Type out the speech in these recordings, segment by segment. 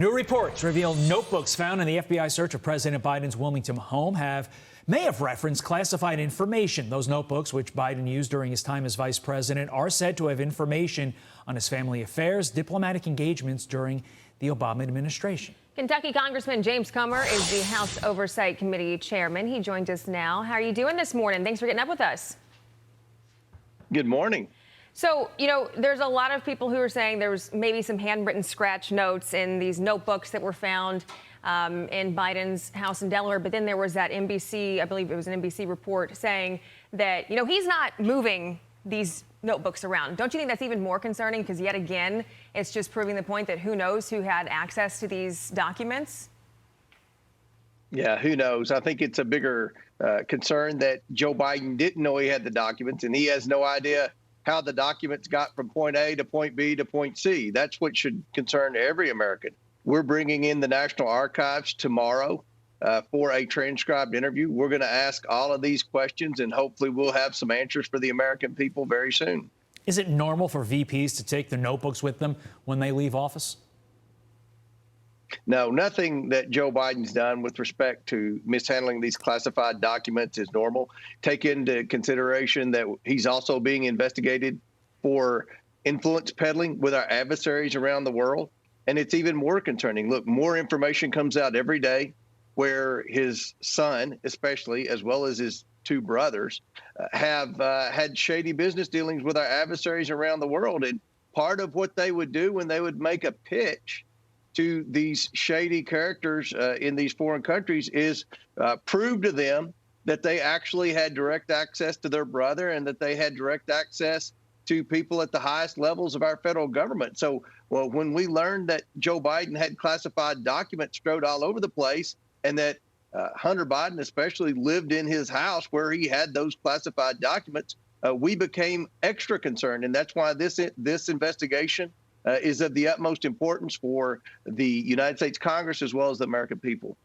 New reports reveal notebooks found in the FBI search of President Biden's Wilmington home may have referenced classified information. Those notebooks, which Biden used during his time as vice president, are said to have information on his family affairs, diplomatic engagements during the Obama administration. Kentucky Congressman James Comer is the House Oversight Committee chairman. He joins us now. How are you doing this morning? Thanks for getting up with us. Good morning. So, there's a lot of people who are saying there was maybe some handwritten scratch notes in these notebooks that were found in Biden's house in Delaware. But then there was that NBC, I believe it was an NBC report saying that, he's not moving these notebooks around. Don't you think that's even more concerning? Because yet again, it's just proving the point that who knows who had access to these documents? Yeah, who knows? I think it's a bigger concern that Joe Biden didn't know he had the documents, and he has no idea how the documents got from point A to point B to point C. That's what should concern every American. We're bringing in the National Archives tomorrow for a transcribed interview. We're going to ask all of these questions, and hopefully we'll have some answers for the American people very soon. Is it normal for VPs to take their notebooks with them when they leave office? No, nothing that Joe Biden's done with respect to mishandling these classified documents is normal. Take into consideration that he's also being investigated for influence peddling with our adversaries around the world. And it's even more concerning. Look, more information comes out every day where his son, especially, as well as his two brothers, have had shady business dealings with our adversaries around the world. And part of what they would do when they would make a pitch to these shady characters in these foreign countries is prove to them that they actually had direct access to their brother and that they had direct access to people at the highest levels of our federal government. So, when we learned that Joe Biden had classified documents strewed all over the place and that Hunter Biden especially lived in his house where he had those classified documents, we became extra concerned. And that's why this investigation is of the utmost importance for the United States Congress as well as the American people.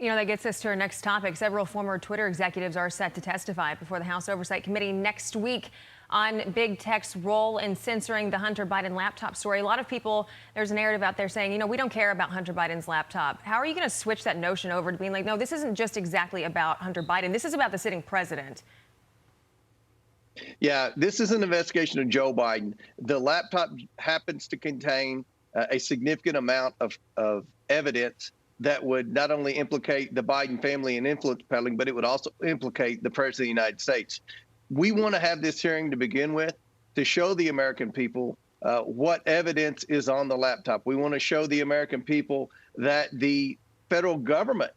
That gets us to our next topic. Several former Twitter executives are set to testify before the House Oversight Committee next week on big tech's role in censoring the Hunter Biden laptop story. A lot of people, there's a narrative out there saying, we don't care about Hunter Biden's laptop. How are you going to switch that notion over to being like, no, this isn't just exactly about Hunter Biden. This is about the sitting president. Yeah, this is an investigation of Joe Biden. The laptop happens to contain a significant amount of evidence that would not only implicate the Biden family in influence peddling, but it would also implicate the President of the United States. We want to have this hearing to begin with to show the American people what evidence is on the laptop. We want to show the American people that the federal government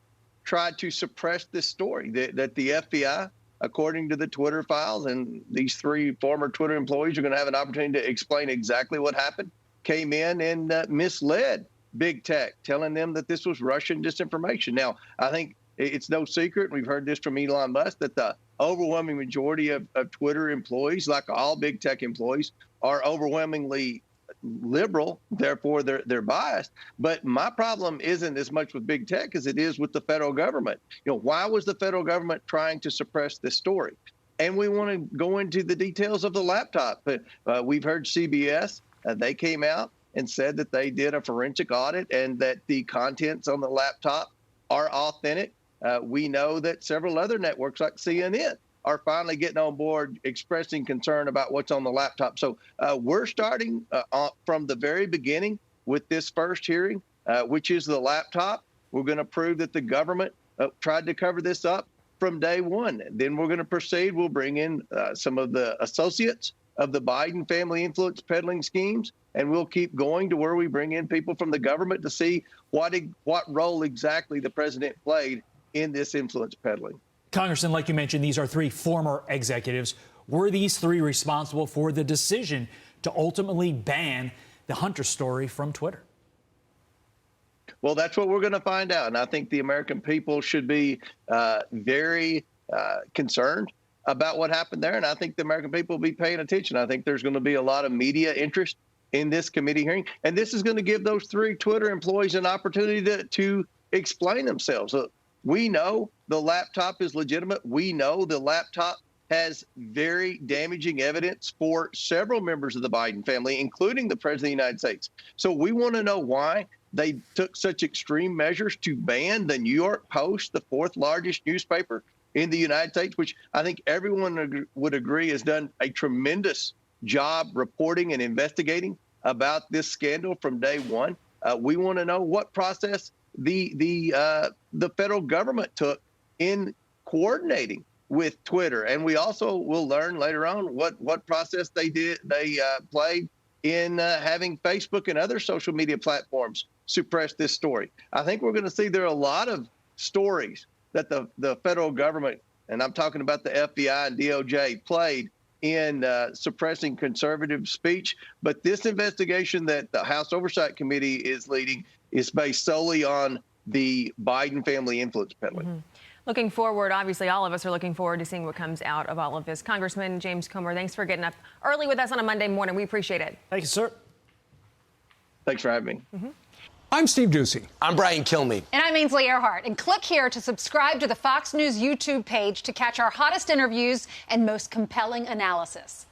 tried to suppress this story, that the FBI, according to the Twitter files, and these three former Twitter employees are going to have an opportunity to explain exactly what happened, came in and misled big tech, telling them that this was Russian disinformation. Now, I think it's no secret, we've heard this from Elon Musk, that the overwhelming majority of Twitter employees, like all big tech employees, are overwhelmingly liberal, therefore they're biased. But my problem isn't as much with big tech as it is with the federal government. Why was the federal government trying to suppress this story? And we want to go into the details of the laptop. But we've heard CBS, they came out and said that they did a forensic audit and that the contents on the laptop are authentic. We know that several other networks like CNN are finally getting on board, expressing concern about what's on the laptop. So we're starting from the very beginning with this first hearing, which is the laptop. We're going to prove that the government tried to cover this up from day one. Then we're going to proceed. We'll bring in some of the associates of the Biden family influence peddling schemes, and we'll keep going to where we bring in people from the government to see what role exactly the president played in this influence peddling. Congressman, like you mentioned, these are three former executives. Were these three responsible for the decision to ultimately ban the Hunter story from Twitter? Well, that's what we're going to find out. And I think the American people should be very concerned about what happened there. And I think the American people will be paying attention. I think there's going to be a lot of media interest in this committee hearing. And this is going to give those three Twitter employees an opportunity to explain themselves. We know the laptop is legitimate. We know the laptop has very damaging evidence for several members of the Biden family, including the President of the United States. So we want to know why they took such extreme measures to ban the New York Post, the fourth largest newspaper in the United States, which I think everyone would agree has done a tremendous job reporting and investigating about this scandal from day one. We want to know what process the federal government took in coordinating with Twitter, and we also will learn later on what process they played in having Facebook and other social media platforms suppress this story. I think we're going to see there are a lot of stories that the federal government, and I'm talking about the FBI and DOJ, played in suppressing conservative speech. But this investigation that the House Oversight Committee is leading is based solely on the Biden family influence peddling. Mm-hmm. Looking forward, obviously, all of us are looking forward to seeing what comes out of all of this. Congressman James Comer, thanks for getting up early with us on a Monday morning. We appreciate it. Thank you, sir. Thanks for having me. Mm-hmm. I'm Steve Ducey. I'm Brian Kilmeade. And I'm Ainsley Earhart. And click here to subscribe to the Fox News YouTube page to catch our hottest interviews and most compelling analysis.